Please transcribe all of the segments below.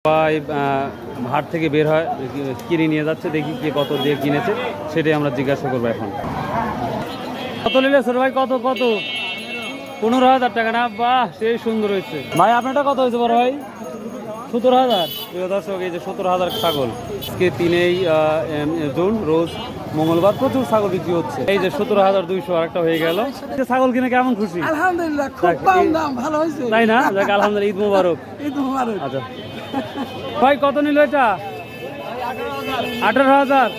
ভাই হাট থেকে বের হয় কিনে নিয়ে যাচ্ছে, দেখি কে কত দিয়ে কিনেছে সেটাই আমরা জিজ্ঞাসা করবো এখন। কত নিলে ছোট ভাই? কত কত? 15,000 টাকা না? বাহ, সেই সুন্দর হয়েছে ভাই। আপনারটা কত হয়েছে বড় ভাই? 17,000। প্রিয় দর্শক, এই যে 17,000 ছাগল। আজকে 3 জুন, রোজ মঙ্গলবার, প্রচুর ছাগল বিক্রি হচ্ছে। এই যে 17,200 আরেকটা হয়ে গেল। ছাগল কিনে কেমন খুশি? আলহামদুলিল্লাহ, খুব কম দাম, ভালো হয়েছে, তাই না? যাক আলহামদুলিল্লাহ, ঈদ মোবারক। ঈদ মোবারক। আচ্ছা ভাই, কত নিল এটা? 18,000।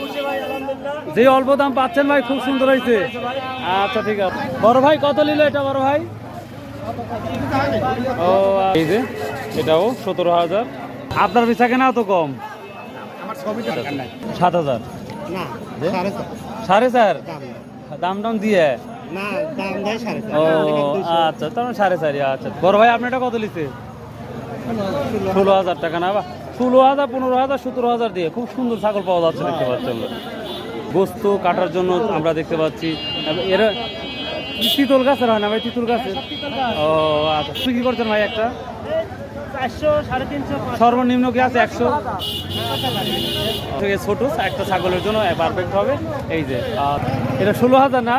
যে অল্প দাম পাচ্ছেন ভাই, খুব সুন্দর হয়েছে। আচ্ছা ঠিক আছে। বড় ভাই কত নিল এটা বড় ভাই? ও এই যে এটাও 17,000। আপনার বেচা কেনা তো কম? 7,000। 4.5 দাম টাম দিয়ে? ও আচ্ছা, তার 4.5। আচ্ছা বড় ভাই, আপনারটা কত লিছে? 16,000 টাকা না? বা 16,000, 15,000, 17,000 দিয়ে খুব সুন্দর ছাগল পাওয়া যাচ্ছে, দেখতে পাচ্ছেন। গোস্ত কাটার জন্য আমরা দেখতে পাচ্ছি। এরা তিতুল গাছের হয় না ভাই? তিতুল গাছের। ও আচ্ছা, কি করছেন ভাই? একটা 400, 350, সর্বনিম্ন কি আছে? 100 থেকে ছোট একটা ছাগলের জন্য পারফেক্ট হবে। এই যে এটা 16,000 না?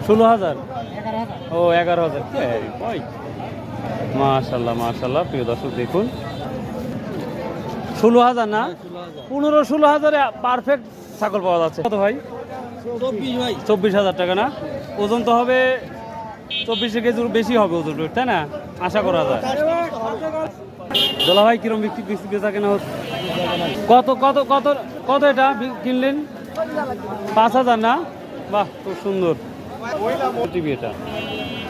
16,000। ও 11,000। মাশাল্লাহ মাশাল্লাহ, প্রিয় দর্শক দেখুন, 16,000 না? 15-16,000 পারফেক্ট ছাগল পাওয়া যাচ্ছে। কত ভাই? 24,000 টাকা না? ওজন তো হবে 24 কেজি বেশি হবে ওজন, তাই না? আশা করা যায়। দোলা ভাই কিরম বিক্রি বেচা কেনা হচ্ছে? কত কত কত কত এটা কিনলেন? 5,000 না? বাহ, খুব সুন্দর টিভি এটা।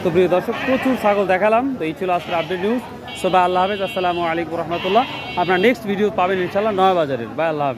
তো প্রিয় দর্শক, প্রচুর ছাগল দেখালাম। তো এই ছিল আজকের আপডেট নিউজ। সবাই আল্লাহ হাফেজ, আসসালামু আলাইকুম রহমতুল্লাহ। আপনার নেক্সট ভিডিও পাবেন ইনশাল্লাহ নয়া বাজারের। বাই, আল্লাহ হাফেজ।